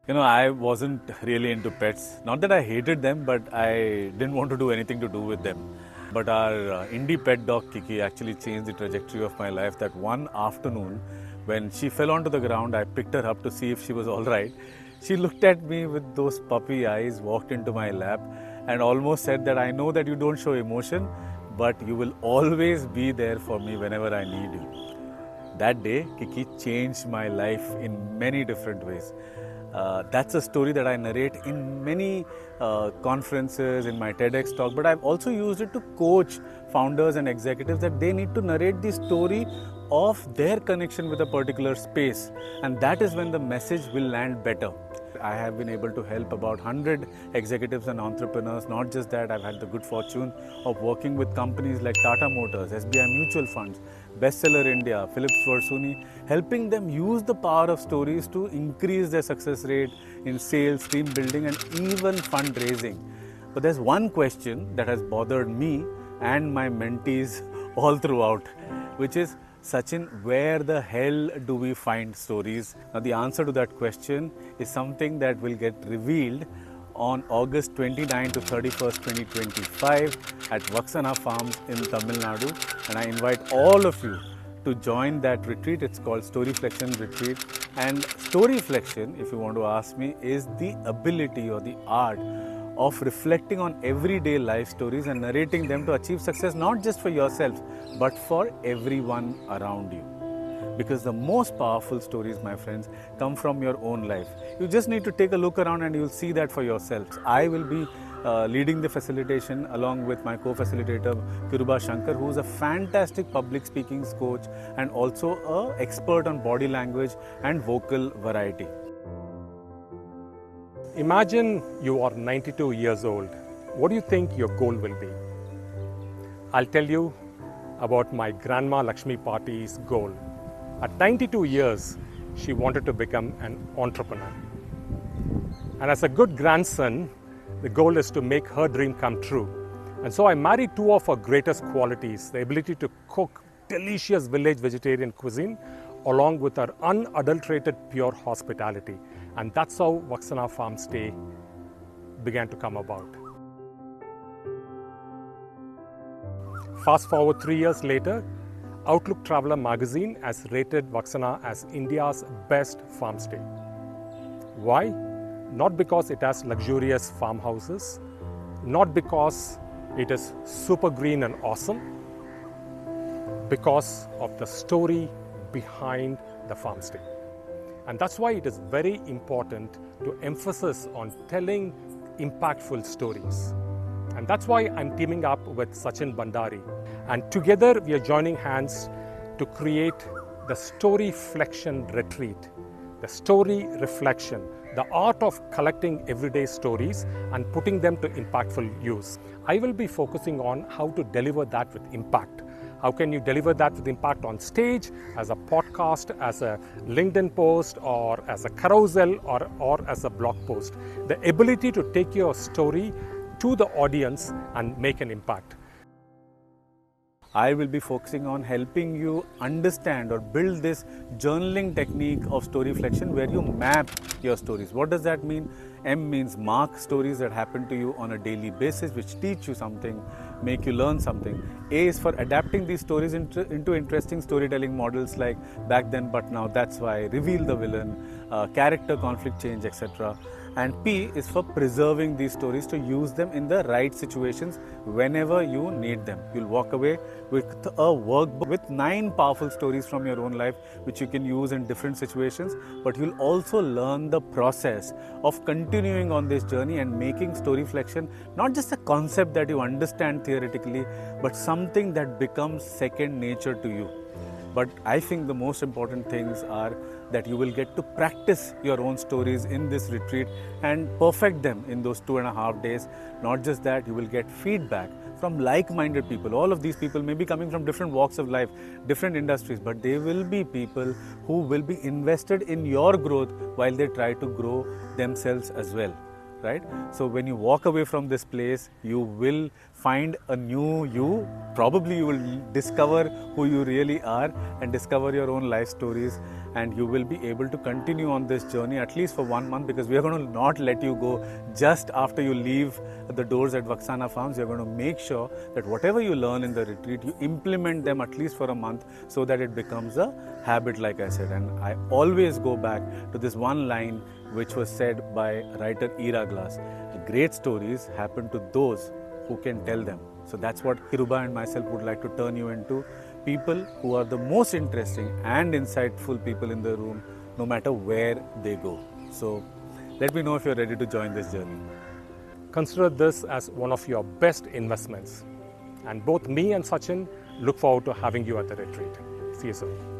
I wasn't really into pets. Not that I hated them, but I didn't want to do anything to do with them. But our indie pet dog Kiki actually changed the trajectory of my life. That one afternoon, when she fell onto the ground, I picked her up to see if she was all right. She looked at me with those puppy eyes, walked into my lap, and almost said that I know that you don't show emotion, but you will always be there for me whenever I need you. That day, Kiki changed my life in many different ways. That's a story that I narrate in many conferences, in my TEDx talk, but I've also used it to coach founders and executives that they need to narrate the story of their connection with a particular space, and that is when the message will land better. I have been able to help about 100 executives and entrepreneurs. Not just that, I've had the good fortune of working with companies like Tata Motors, SBI Mutual Funds, Bestseller India, Philips Versuni, helping them use the power of stories to increase their success rate in sales, team building, and even fundraising. But there's one question that has bothered me and my mentees all throughout, which is, Sachin, where the hell do we find stories? Now, the answer to that question is something that will get revealed on August 29 to 31st, 2025 at Vaksana Farms in Tamil Nadu. And I invite all of you to join that retreat. It's called Storyflection Retreat. And Storyflection, if you want to ask me, is the ability or the art of reflecting on everyday life stories and narrating them to achieve success, not just for yourself, but for everyone around you. Because the most powerful stories, my friends, come from your own life. You just need to take a look around and you'll see that for yourselves. I will be leading the facilitation along with my co-facilitator, Kiruba Shankar, who is a fantastic public speaking coach and also an expert on body language and vocal variety. Imagine you are 92 years old. What do you think your goal will be? I'll tell you about my grandma Lakshmi Pati's goal. At 92 years, she wanted to become an entrepreneur. And as a good grandson, the goal is to make her dream come true. And so I married two of her greatest qualities, the ability to cook delicious village vegetarian cuisine, along with her unadulterated pure hospitality. And that's how Vaksana Farms Day began to come about. Fast forward 3 years later, Outlook Traveler magazine has rated Vaksana as India's best farm stay. Why? Not because it has luxurious farmhouses, not because it is super green and awesome, because of the story behind the farm stay. And that's why it is very important to emphasize on telling impactful stories. And that's why I'm teaming up with Sachin Bandari. And together we are joining hands to create the Storyflection Retreat, the story reflection, the art of collecting everyday stories and putting them to impactful use. I will be focusing on how to deliver that with impact. How can you deliver that with impact on stage, as a podcast, as a LinkedIn post, or as a carousel, or as a blog post? The ability to take your story to the audience and make an impact. I will be focusing on helping you understand or build this journaling technique of Storyflection where you map your stories. What does that mean? M means mark stories that happen to you on a daily basis which teach you something, make you learn something. A is for adapting these stories into interesting storytelling models like back then but now, that's why, reveal the villain, character conflict change, etc. And P is for preserving these stories to use them in the right situations whenever you need them. You'll walk away with a workbook with 9 powerful stories from your own life which you can use in different situations, but you'll also learn the process of continuing on this journey and making Storyflection not just a concept that you understand theoretically, but something that becomes second nature to you. But I think the most important things are that you will get to practice your own stories in this retreat and perfect them in those 2.5 days. Not just that, you will get feedback from like-minded people. All of these people may be coming from different walks of life, different industries, but they will be people who will be invested in your growth while they try to grow themselves as well. right? So when you walk away from this place, you will find a new you. Probably you will discover who you really are and discover your own life stories, and you will be able to continue on this journey at least for 1 month, because we are going to not let you go just after you leave the doors at Vaksana Farms. We are going to make sure that whatever you learn in the retreat, you implement them at least for a month, so that it becomes a habit, like I said. And I always go back to this one line which was said by writer Ira Glass: great stories happen to those who can tell them. So that's what Kiruba and myself would like to turn you into, people who are the most interesting and insightful people in the room, no matter where they go. So let me know if you're ready to join this journey. Consider this as one of your best investments. And both me and Sachin look forward to having you at the retreat. See you soon.